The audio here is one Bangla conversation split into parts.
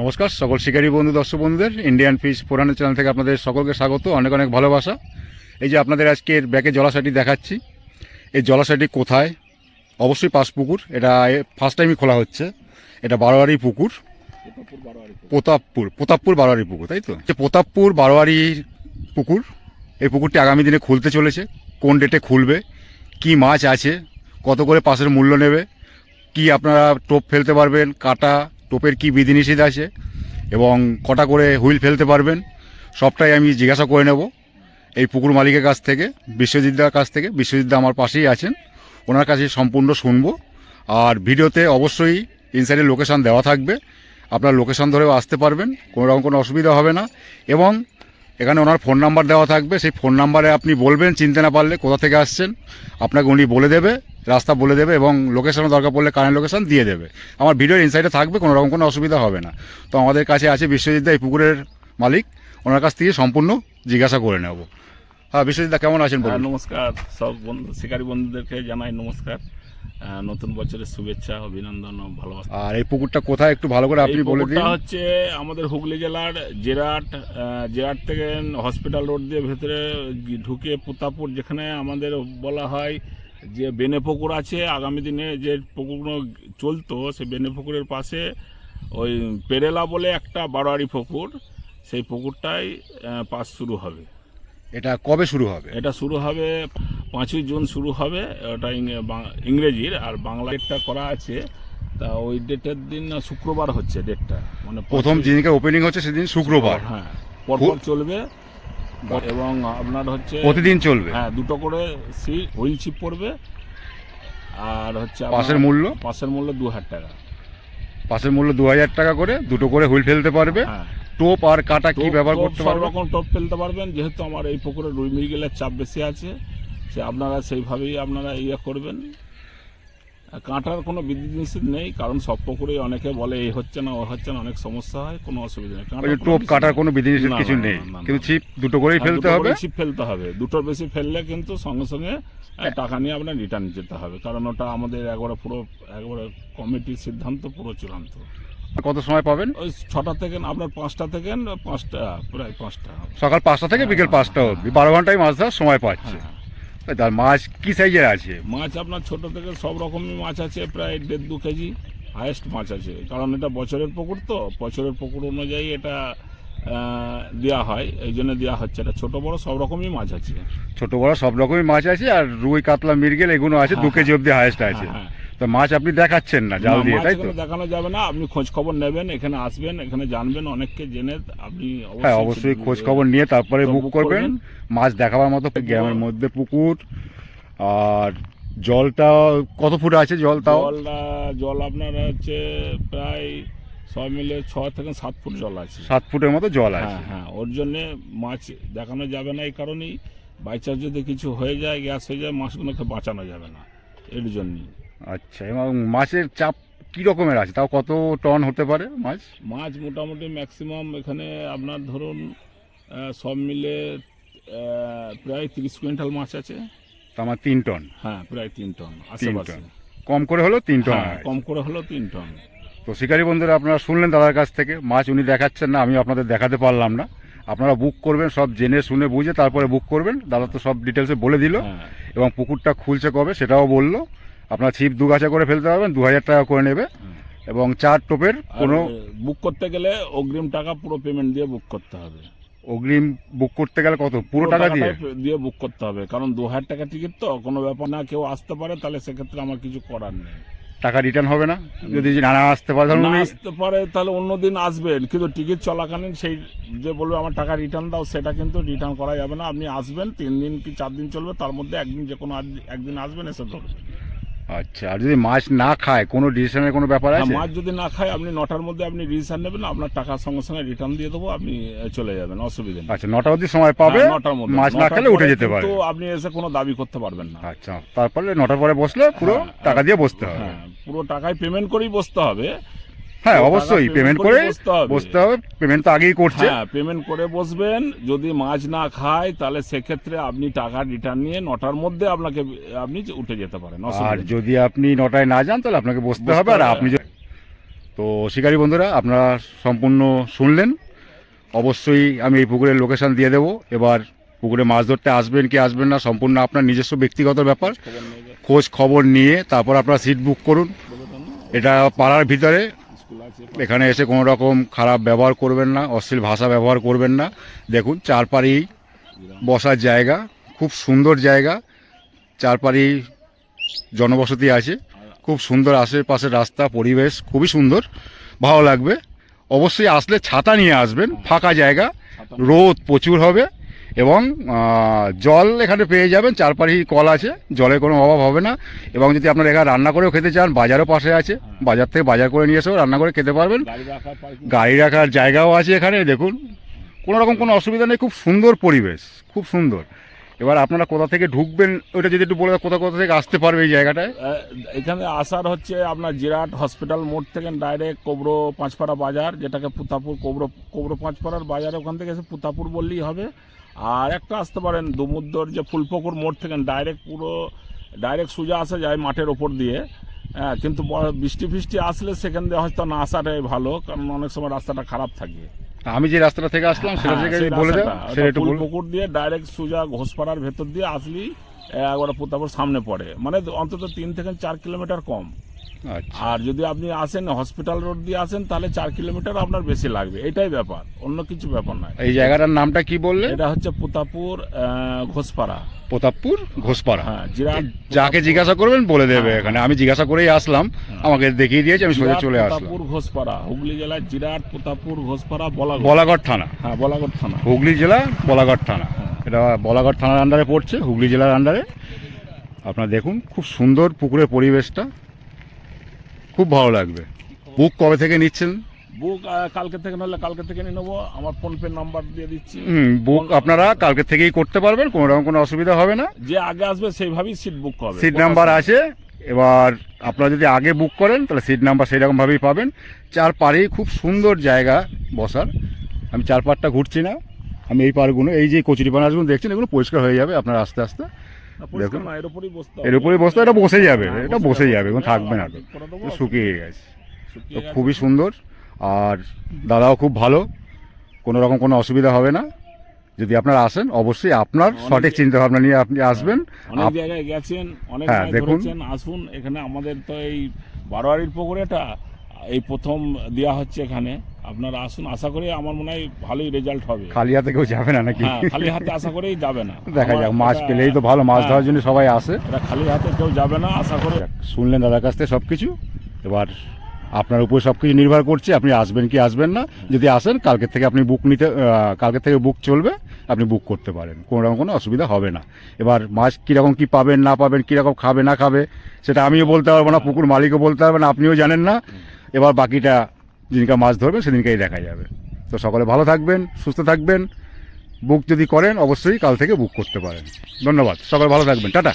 নমস্কার সকল শিকারী বন্ধু দর্শক বন্ধুদের ইন্ডিয়ান ফিশ পুরানো চ্যানেল থেকে আপনাদের সকলকে স্বাগত, অনেক অনেক ভালোবাসা। এই যে আপনাদের আজকের ব্যাকে জলাশয়টি দেখাচ্ছি, এই জলাশয়টি কোথায়? অবশ্যই পাঁচপুকুর। এটা ফার্স্ট টাইমই খোলা হচ্ছে। এটা বারোয়ারি পুকুর, প্রতাপপুর বারোয়ারি পুকুর, তাই তো? প্রতাপপুর বারোয়ারির পুকুর। এই পুকুরটি আগামী দিনে খুলতে চলেছে। কোন ডেটে খুলবে, কি মাছ আছে, কত করে পাশের মূল্য নেবে, কি আপনারা টোপ ফেলতে পারবেন, কাটা টোপের কি বিধিনিষেধ আছে এবং কটা করে হুইল ফেলতে পারবেন, সবটাই আমি জিজ্ঞাসা করে নেব এই পুকুর মালিকের কাছ থেকে, বিশ্বজিৎদার কাছ থেকে। বিশ্বজিৎদা আমার পাশেই আছেন, ওনার কাছে সম্পূর্ণ শুনবো। আর ভিডিওতে অবশ্যই ইনসাইডের লোকেশান দেওয়া থাকবে, আপনার লোকেশান ধরেও আসতে পারবেন, কোনো রকম কোনো অসুবিধা হবে না। এবং এখানে ওনার ফোন নাম্বার দেওয়া থাকবে, সেই ফোন নাম্বারে আপনি বলবেন, চিনতে না পারলে কোথা থেকে আসছেন, আপনাকে উনি বলে দেবে, রাস্তা বলে দেবে এবং লোকেশানও দরকার পড়লে কারেন্ট লোকেশান দিয়ে দেবে। আমার ভিডিওর ইনসাইডে থাকবে, কোনো রকম কোনো অসুবিধা হবে না। তো আমাদের কাছে আছে বিশ্বজিৎদা, এই পুকুরের মালিক, ওনার কাছ থেকে সম্পূর্ণ জিজ্ঞাসা করে নেব। হ্যাঁ বিশ্বজিৎদা, কেমন আছেন? নমস্কার, সব বন্ধু শিকারী বন্ধুদেরকে জানাই নমস্কার, নতুন বছরের শুভেচ্ছা, অভিনন্দন ও ভালোবাসা। আর এই পুকুরটা কোথায় একটু ভালো করে আপনি বলে দিন। হচ্ছে আমাদের হুগলি জেলার জেরাট থেকে হসপিটাল রোড দিয়ে ভেতরে ঢুকে প্রতাপপুর, যেখানে আমাদের বলা হয় যে বেনে পুকুর আছে, আগামী দিনে যে পুকুরগুলো চলতো সেই বেনে পুকুরের পাশে ওই পেরেলা বলে একটা বারোয়ারি পুকুর, সেই পুকুরটাই পাস শুরু হবে। এটা কবে শুরু হবে? এটা শুরু হবে 5ই জুন শুরু হবে, ওটা ইংরেজির, আর বাংলা ডেটটা করা আছে। তা ওই ডেটের দিন শুক্রবার হচ্ছে ডেটটা, মানে প্রথম যেদিনকে ওপেনিং হচ্ছে সেদিন শুক্রবার। হ্যাঁ, পরপর চলবে এবং আপনার হচ্ছে প্রতিদিন চলবে। হ্যাঁ, দুটো করে হুইল ছিপ পড়বে। আর হচ্ছে পাশের মূল্য 2000 টাকা। পাশের মূল্য 2000 টাকা করে, দুটো করে হুইল ফেলতে পারবে। হ্যাঁ, টোপ আর কাটা কি ব্যবহার করতে সব পারবে? রকম টোপ ফেলতে পারবেন। যেহেতু আমার এই পুকুরে রুই মৃগেলের চাপ বেশি আছে, সে আপনারা সেইভাবেই আপনারা ইয়ে করবেন। কাঁটার কোনো বিধিনিষেধ নেই, কারণ সব পুকুরেই অনেকে বলে এই হচ্ছে না ও হচ্ছে না, অনেক সমস্যা হয়, কোনো অসুবিধা নেই। টোপ কাটার কোনো বিধিনিষেধ কিছু নেই, কিন্তু ছিপ দুটো করেই ফেলতে হবে। ছিপ ফেলতে হবে, দুটোর বেশি ফেললে কিন্তু সঙ্গে সঙ্গে টাকা নিয়ে আপনার রিটার্ন যেতে হবে, কারণ ওটা আমাদের একবারে কমিটির সিদ্ধান্ত, পুরো চূড়ান্ত। কত সময় পাবেন? ওই 6টা থেকে আপনার 5টা থেকে 5টা, প্রায় 5টা, সকাল 5টা থেকে বিকেল 5টা অবধি 12 ঘন্টায় মাছ ধরার সময় পাচ্ছে। তার মাছ কি সাইজের আছে? মাছ আপনার ছোট থেকে সব রকমই মাছ আছে, প্রায় 1.5-2 কেজি হাইয়েস্ট মাছ আছে, কারণ এটা বছরের পুকুর, তো বছরের পুকুর অনুযায়ী এটা দেওয়া হয়, এই জন্য দেওয়া হচ্ছে। এটা ছোট বড় সব রকমই মাছ আছে, ছোট বড় সব রকমই মাছ আছে। আর রুই কাতলা মৃগেল এগুলো আছে, 2 কেজি অবধি হাইয়েস্ট আছে। তো মাছ আপনি দেখাচ্ছেন না জাল দিয়ে, তাই তো? দেখানো যাবে না, আপনি খোঁজ খবর নেবেন, এখানে আসবেন, এখানে জানবেন, অনেককে জেনে আপনি হ্যাঁ অবশ্যই খোঁজ খবর নিয়ে তারপরে বুক করবেন। মাছ দেখাবার মতো গ্রামের মধ্যে পুকুর। আর জলটা কত ফুট আছে? জল আপনার হচ্ছে প্রায় সব মিলে 6 থেকে 7 ফুট জল আছে। 7 ফুটের মতো জল আছে। হ্যাঁ, ওর জন্যে মাছ দেখানো যাবে না, এই কারণেই বাইচান্স যদি কিছু হয়ে যায়, গ্যাস হয়ে যায়, মাছগুলোকে বাঁচানো যাবে না, এর জন্যই। আচ্ছা, এবং মাছের চাপ কি রকমের আছে, তাও কত টন হতে পারে মাছ? মাছ মোটামুটি ম্যাক্সিমাম এখানে আপনার ধরুন সব মিলে প্রায় 30 কুইন্টাল মাছ আছে। আমার 3 টন। হ্যাঁ, প্রায় 3 টন আশেপাশে। কম করে হলো 3 টন। কম করে হলো 3 টন। তো শিকারী বন্ধুরা, আপনারা শুনলেন দাদার কাছ থেকে। মাছ উনি দেখাচ্ছেন না, আমি আপনাদের দেখাতে পারলাম না। আপনারা বুক করবেন, সব জেনে শুনে বুঝে তারপরে বুক করবেন। দাদা তো সব ডিটেলসে বলে দিল, এবং পুকুরটা খুলছে কবে সেটাও বললো। আপনার ছিপ 2 গাছা করে ফেলতে পারবেন, 2000 টাকা করে নেবে। এবং 4 টোপের কোনো বুক করতে গেলে অগ্রিম টাকা পুরো পেমেন্ট দিয়ে বুক করতে হবে। অগ্রিম বুক করতে গেলে কত? পুরো টাকা দিয়ে বুক করতে হবে, কারণ 2000 টাকা টিকিট, তো কোনো ব্যাপার না, কেউ আসতে পারে, তাহলে সেক্ষেত্রে আমার কিছু করার নেই। টাকা রিটার্ন হবে না যদি না আসতে পারে? আসতে পারে তাহলে অন্যদিন আসবেন, কিন্তু টিকিট চলাকালীন সেই যে বলবে আমার টাকা রিটার্ন দাও, সেটা কিন্তু রিটার্ন করা যাবে না। আপনি আসবেন, 3 দিন কি 4 দিন চলবে, তার মধ্যে একদিন, যে কোনো একদিন আসবেন, এসে ধরবেন। আচ্ছা, আর যদি মাছ না খায়, কোনো ডিসিশনের কোনো ব্যাপার আছে? মাছ যদি না খায়, আপনি 9টার মধ্যে আপনি ডিসিশন নেবেন, আপনার টাকার সঙ্গে সঙ্গে রিটার্ন দিয়ে দেবো, আপনি চলে যাবেন, অসুবিধা নেই। আচ্ছা, 9টা অবধি সময় পাবে, 9টার মধ্যে। মাছ না খেলে উঠে যেতে পারে, তো আপনি এসে কোনো দাবি করতে পারবেন না। আচ্ছা, তারপরে 9টার পরে বসলে পুরো টাকা দিয়ে বসতে হবে? হ্যাঁ, পুরো টাকায় পেমেন্ট করেই বসতে হবে। হ্যাঁ অবশ্যই পেমেন্ট করে বসতে হবে, পেমেন্ট তো আগেই করছে। হ্যাঁ, পেমেন্ট করে বসবেন। যদি মাছ না খায়, তাহলে সেক্ষেত্রে আপনি টাকা রিটার্ন নিয়ে 9টার মধ্যে আপনি উঠে যেতে পারেন। আর যদি আপনি 9টায় না যান, তাহলে আপনাকে বসতে হবে। আর আপনি তো শিকারী বন্ধুরা, আপনারা সম্পূর্ণ শুনলেন। অবশ্যই আমি এই পুকুরের লোকেশন দিয়ে দেবো। এবার পুকুরে মাছ ধরতে আসবেন কি আসবেন না সম্পূর্ণ আপনার নিজস্ব ব্যক্তিগত ব্যাপার। খবর নেবে, খোঁজ খবর নিয়ে তারপর আপনারা সিট বুক করুন। এটা পাড়ার ভিতরে, স্কুল আছে, এখানে এসে কোনো রকম খারাপ ব্যবহার করবেন না, অশ্লীল ভাষা ব্যবহার করবেন না। দেখুন চারপাড়েই বসার জায়গা, খুব সুন্দর জায়গা, চারপাড়েই জনবসতি আছে, খুব সুন্দর আশেপাশের রাস্তা, পরিবেশ খুবই সুন্দর, ভালো লাগবে। অবশ্যই আসলে ছাতা নিয়ে আসবেন, ফাঁকা জায়গা, রোদ প্রচুর হবে এবং জল এখানে পেয়ে যাবেন। চারপাড়েই কল আছে, জলের কোনো অভাব হবে না। এবং যদি আপনারা এখানে রান্না করেও খেতে চান, বাজারও পাশে আছে, বাজার থেকে বাজার করে নিয়ে এসেও রান্না করে খেতে পারবেন। গাড়ি রাখার পার্কিং, গাড়ি রাখার জায়গাও আছে এখানে। দেখুন কোনো রকম কোনো অসুবিধা নেই, খুব সুন্দর পরিবেশ, খুব সুন্দর। এবার আপনারা কোথা থেকে ঢুকবেন ওইটা যদি একটু বলে দেন, কোথা কোথা থেকে আসতে পারবে এই জায়গাটায়? এখানে আসার হচ্ছে আপনার জিরাট হসপিটাল মোড় থেকে ডাইরেক্ট কোবরো পাঁচপাড়া বাজার, যেটাকে পুতাপুর কোবরো পাঁচপাড়ার বাজারে, ওখান থেকে এসে পুতাপুর বললেই হবে। আর একটা আসতে পারেন দুমুদ্দর যে ফুলপুকুর মোড় থেকে ডাইরেক্ট সোজা আসা যায় মাঠের ওপর দিয়ে। হ্যাঁ, কিন্তু বৃষ্টি ফিষ্টি আসলে সেখান দিয়ে হয়তো না আসাটাই ভালো, কারণ অনেক সময় রাস্তাটা খারাপ থাকে। আমি যে রাস্তাটা থেকে আসলাম সেটা থেকে সেই বলে দেন, রাস্তাটা, সেটা ওটা একটু বলুন। ফুলপুকুর দিয়ে ডাইরেক্ট সোজা ঘোষপাড়ার ভেতর দিয়ে আসলেই একবার পুতাপুর সামনে পড়ে, মানে অন্তত 3 থেকে 4 কিলোমিটার কম। আচ্ছা, আর যদি আপনি আসেন হসপিটাল রোড দিয়ে আসেন, তাহলে 4 কিলোমিটার আপনার বেশি লাগবে, এটাই ব্যাপার, অন্য কিছু ব্যাপার নয়। এই জায়গাটার নামটা কি বললে? এটা হচ্ছে পুতাপুর ঘোষপাড়া। প্রতাপপুর ঘোষপাড়া। হ্যাঁ, জিরাট যাকে জিজ্ঞাসা করবেন বলে দেবে হ্যাঁ, এখানে। আমি জিজ্ঞাসা করেই আসলাম, আমাকে দেখিয়ে দিয়েছে, আমি সোজা জিরাট চলে আসলাম। পুতাপুর ঘোষপাড়া, হুগলি জেলার জিরাট পুতাপুর ঘোষপাড়া বলাগড় থানা, হ্যাঁ, বলাগড় থানা, হুগলি জেলা বলাগড় থানা। এটা বলাগড় থানার আন্ডারে পড়ছে, হুগলি জেলার আন্ডারে। আপনারা দেখুন খুব সুন্দর পুকুরের পরিবেশটা, খুব ভালো লাগবে। বুক কবে থেকে নিচ্ছেন? বুক কালকে থেকে, নাহলে কালকে থেকে নিয়ে নেবো, আমার ফোনপে নাম্বার দিয়ে দিচ্ছি। বুক আপনারা কালকে থেকেই করতে পারবেন, কোনো রকম কোনো অসুবিধা হবে না। যে আগে আসবে সেইভাবেই সিট বুক হবে, সিট নাম্বার আছে। এবার আপনারা যদি আগে বুক করেন তাহলে সিট নাম্বার সেই রকমভাবেই পাবেন। চারপাড়েই খুব সুন্দর জায়গা বসার। আমি চারপাড়টা ঘুরছি না, আমি এই পাড়গুলো, এই যে কচুরিপানাগুলো দেখছেন, এগুলো পরিষ্কার হয়ে যাবে আপনারা আস্তে আস্তে। দেখুন এর উপরই বসতে এর উপরেই বসতে, এটা বসে যাবে, হ্যাঁ, এটা বসে যাবে, এখন থাকবে না তো, করে দেবো, শুকিয়ে গেছে। শুকিয়ে তো গেছে। খুবই সুন্দর। আর দাদাও খুব ভালো, কোনো রকম কোনো অসুবিধা হবে না। যদি আপনারা আসেন অবশ্যই আপনার সঠিক চিন্তা ভাবনা নিয়ে আপনি আসবেন। অনেক জায়গায় গেছেন, অনেক হ্যাঁ, মাছ দেখুন। ধরেছেন, আসুন এখানে। আমাদের তো এই বারোয়ারির পুকুরেটা এই প্রথম দেওয়া হচ্ছে এখানে, আপনারা আসুন, আশা করি আমার মনে হয় ভালোই রেজাল্ট হবে। খালি হাতে কেউ যাবে না নাকি? হ্যাঁ, খালি হাতে আশা করেই যাবে না। দেখা যাক, আমার মাছ এটা- পেলেই তো ভালো, মাছ হ্যাঁ, ধরার জন্য সবাই আসে। এটা খালি হাতে কেউ যাবে না, আশা করি। শুনলেন দাদার কাছ থেকে সব কিছু। এবার আপনার উপর সব কিছু নির্ভর করছে, আপনি আসবেন কি আসবেন না। যদি আসেন কালকে থেকে আপনি বুক নিতে, কালকে থেকে বুক চলবে, আপনি বুক করতে পারেন, কোনো রকম কোনো অসুবিধা হবে না। এবার মাছ কীরকম কী পাবেন না পাবেন, কীরকম খাবে না খাবে, সেটা আমিও বলতে পারবো না, পুকুর মালিকও বলতে পারবে না, আপনিও জানেন না। এবার বাকিটা যেদিনকে মাছ ধরবেন সেদিনকেই দেখা যাবে। তো সকলে ভালো থাকবেন, সুস্থ থাকবেন। বুক যদি করেন অবশ্যই কাল থেকে বুক করতে পারেন। ধন্যবাদ, সকলে ভালো থাকবেন, টাটা।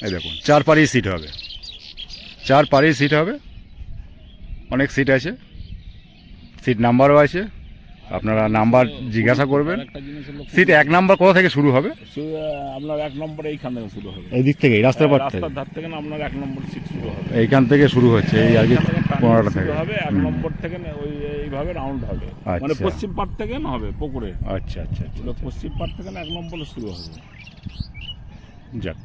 এই দেখুন চারপাড়েই সিট হবে, চারপাড়েই সিট হবে, অনেক সিট আছে, সিট নাম্বারও আছে। আপনারা নাম্বার জিজ্ঞাসা করবেন। একটা জিনিস হলো, সিট 1 নাম্বার কোথা থেকে শুরু হবে? আপনার 1 নম্বরে এইখান থেকে শুরু হবে, এই দিক থেকে, এই রাস্তার পার থেকে, রাস্তার ধার থেকে না, আপনার 1 নম্বর সিট শুরু হবে। এইখান থেকে শুরু হচ্ছে, এই আর কি এখান থেকে টার্নিং 15টা শুরু থেকে। হবে 1 নম্বর থেকে, ওই এইভাবে রাউন্ড হবে, মানে আচ্ছা। পশ্চিম পাড় থেকে না হবে পুকুরে, আচ্ছা আচ্ছা আচ্ছা, পশ্চিম পাড় থেকে 1 নম্বরে শুরু হবে। যাক।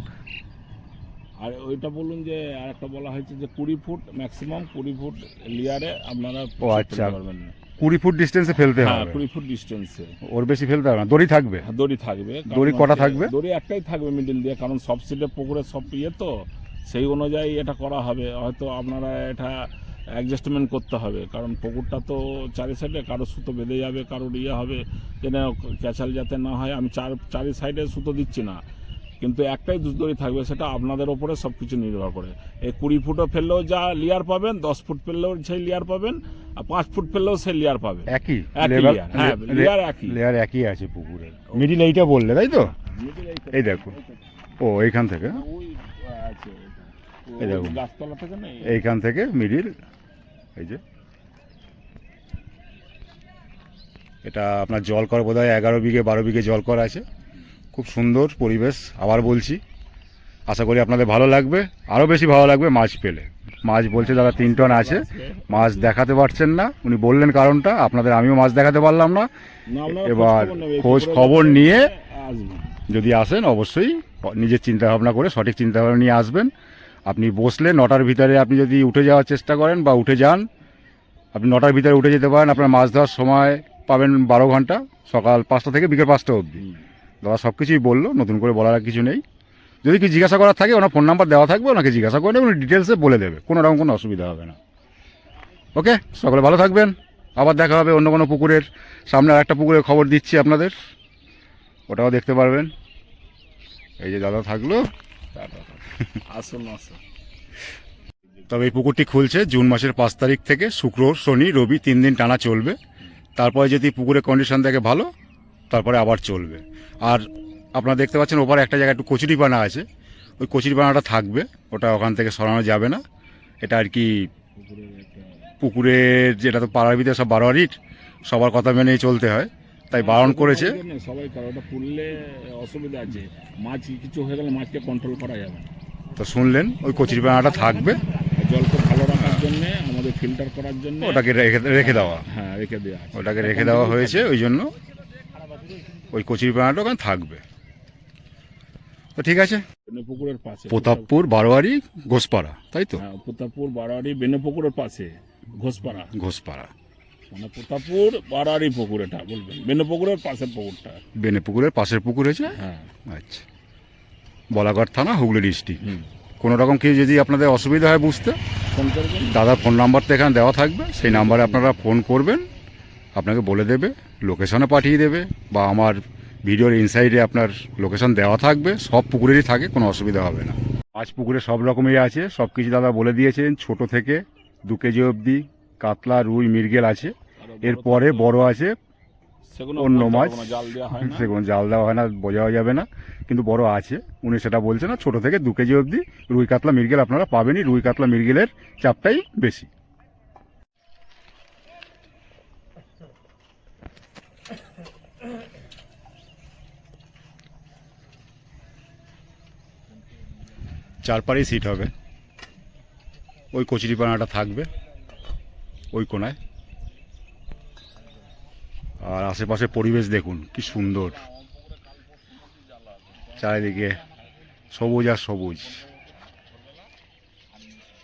আর ওইটা বলুন যে, আর একটা বলা হয়েছে যে 20 ফুট ম্যাক্সিমাম, 20 ফুট লিয়ারে আপনারা ও আচ্ছা, ফেলতে পারবেন না। 20 ফুট ডিস্টেন্সে ফেলতে হ্যাঁ, হবে, 20 ফুট ডিস্টেন্সে ওর বেশি ফেলতে হবে না। দড়ি থাকবে? দড়ি থাকবে। কারণ দড়ি কটা হচ্ছে, থাকবে? দড়ি একটাই থাকবে মিডিল দিয়ে, কারণ সব সিটে পুকুরে সব ইয়ে তো, সেই অনুযায়ী এটা করা হবে। হয়তো আপনারা এটা অ্যাডজাস্টমেন্ট করতে হবে, কারণ পুকুরটা তো চারি সাইডে, কারো সুতো বেঁধে যাবে, কারোর ইয়ে হবে, যেন ক্যাচাল যাতে না হয়। আমি চারি সাইডে সুতো দিচ্ছি না, কিন্তু একটাই দড়ি থাকবে, সেটা আপনাদের ওপরে সব কিছু নির্ভর করে। এই 20 ফুটও ফেললেও যা লেয়ার পাবেন, 10 ফুট ফেললেও সেই লেয়ার পাবেন, আর 5 ফুট ফেললেও সেই লেয়ার পাবেন। একই একই লেভেল? layer, হ্যাঁ, layer একই। লেয়ার একই আছে পুকুরের। মিডিল এইটা বললে তাই তো? এই দেখুন, ও এইখান থেকে, ওই আছে, এই দেখুন। গাছতলা থেকে না, এইখান থেকে মিডিল, এই যে এটা আপনার জল কর বোধহয় 11 বিঘে 12 বিঘে জল কর আছে। খুব সুন্দর পরিবেশ, আবার বলছি, আশা করি আপনাদের ভালো লাগবে, আরও বেশি ভালো লাগবে মাছ পেলে। মাছ বলছে দাদা 3 টন আছে, মাছ দেখাতে পারছেন না। উনি বললেন কারণটা, আপনাদের আমিও মাছ দেখাতে পারলাম না। না, আপনারা এবার খোঁজ পুকুরে খবর যাচ্ছেন, নিয়ে আসবেন। যদি আসেন অবশ্যই নিজের চিন্তা ভাবনা করে সঠিক চিন্তা ভাবনা নিয়ে আসবেন। আপনি বসলে 9টার ভিতরে আপনি যদি উঠে যাওয়ার চেষ্টা করেন বা উঠে যান, আপনি 9টার ভিতরে উঠে যেতে পারেন। আপনার মাছ ধরার সময় পাবেন 12 ঘন্টা, সকাল 5টা থেকে বিকেল 5টা অবধি। দাদা সব কিছুই বললো, নতুন করে বলার আর কিছু নেই। যদি কিছু জিজ্ঞাসা করার থাকে ওনার ফোন নাম্বার দেওয়া থাকবে, ওনাকে জিজ্ঞাসা করে নেবেন, উনি ডিটেলসে বলে দেবে, কোনো রকম কোনো অসুবিধা হবে না। ওকে, সকলে ভালো থাকবেন। আবার দেখা হবে অন্য কোনো পুকুরের সামনে। আর একটা পুকুরের খবর দিচ্ছি আপনাদের, ওটাও দেখতে পারবেন। এই যে দাদা থাকলো। আসুন আসুন। তবে এই পুকুরটি খুলছে জুন মাসের 5 তারিখ থেকে। শুক্র শনি রবি 3 দিন টানা চলবে। তারপরে যদি পুকুরের কন্ডিশন দেখে ভালো, তারপরে আবার চলবে। আর আপনারা দেখতে পাচ্ছেন ওপারে একটা জায়গায় একটু কচুরিপানা আছে, ওই কচুরিপানাটা থাকবে, ওটা ওখান থেকে সরানো যাবে না। এটা আর কি পুকুরের, যেটা তো পাড়ার ভিতরে সব বারোয়ারির, সবার কথা মেনেই চলতে হয়, তাই বারণ করেছে। সবাই কারোটা পুড়লে অসুবিধা আছে, মাছ কিছু হয়ে গেলে মাছকে কন্ট্রোল করা যাবে না। তো শুনলেন, ওই কচুরিপানাটা থাকবে, জলকে ভালো রাখার জন্য, আমাদের ফিল্টার করার জন্য ওটাকে রেখে দেওয়া, হ্যাঁ রেখে দেওয়া আছে। ওটাকে রেখে দেওয়া হয়েছে, ওই জন্য ওই কচুরিপানাটা ওখানে থাকবে। তো ঠিক আছে, পুকুরের পাশে প্রতাপপুর বারোয়ারি ঘোষপাড়া, তাই তো? হ্যাঁ, প্রতাপপুর বারোয়ারি বেনেপুকুরের পাশে ঘোষপাড়া, ঘোষপাড়া মানে প্রতাপপুর বারোয়ারি পুকুর, এটা বলবেন বেনেপুকুরের পাশের পুকুরটা। বেনে পুকুরের পাশের পুকুর হয়েছে। হ্যাঁ, আচ্ছা, বলাগড় থানা, হুগলি ডিস্ট্রিক্ট। হুম, কোনো রকম কি যদি আপনাদের অসুবিধা হয় বুঝতে, ফোন করবেন। দাদার ফোন নাম্বার তো এখানে দেওয়া থাকবে, সেই নাম্বারে আপনারা ফোন করবেন, আপনাকে বলে দেবে, লোকেশনে পাঠিয়ে দেবে, বা আমার ভিডিওর ইনসাইডে আপনার লোকেশন দেওয়া থাকবে। সব পুকুরেরই থাকে, কোনো অসুবিধা হবে না। মাছ পুকুরে সব রকমেরই আছে, সব কিছু দাদা বলে দিয়েছেন। ছোট থেকে 2 কেজি অবধি কাতলা, রুই, মৃগেল আছে। এরপরে বড় আছে সেগুলো অন্য বলতে মাছ, পারবো না, জাল দেওয়া হয় না। সেগুলো জাল দেওয়া হয় না, বোঝাও যাবে না, কিন্তু বড় আছে। উনি সেটা বলছে না, ছোট থেকে 2 কেজি অবধি রুই, কাতলা, মৃগেল আপনারা পাবেনই। রুই, কাতলা, মৃগেলের চাপটাই বেশি। চারপাড়েই সিট হবে, ওই কচুরিপানাটা থাকবে ওই কোনায়। আর আশেপাশে পরিবেশ দেখুন কি সুন্দর, চারিদিকে সবুজ আর সবুজ,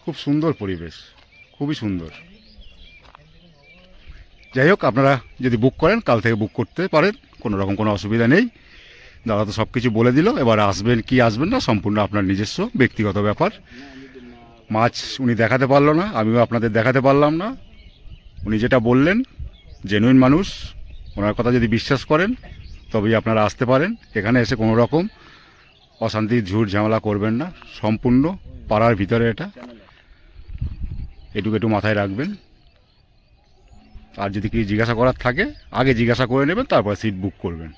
খুব সুন্দর পরিবেশ, খুবই সুন্দর। যাই হোক, আপনারা যদি বুক করেন কাল থেকে বুক করতে পারেন, কোনো রকম কোনো অসুবিধা নেই। দাদা তো সব কিছু বলে দিল। এবার আসবেন কি আসবেন না সম্পূর্ণ আপনার নিজস্ব ব্যক্তিগত ব্যাপার। মাছ উনি দেখাতে পারলো না, আমিও আপনাদের দেখাতে পারলাম না। উনি যেটা বললেন, জেনুইন মানুষ, ওনার কথা যদি বিশ্বাস করেন তবেই আপনারা আসতে পারেন। এখানে এসে কোনো রকম অশান্তি ঝুট ঝামেলা করবেন না, সম্পূর্ণ পাড়ার ভিতরে এটা, এটুকু একটু মাথায় রাখবেন। আর যদি কিছু জিজ্ঞাসা করার থাকে আগে জিজ্ঞাসা করে নেবেন, তারপর সিট বুক করবেন।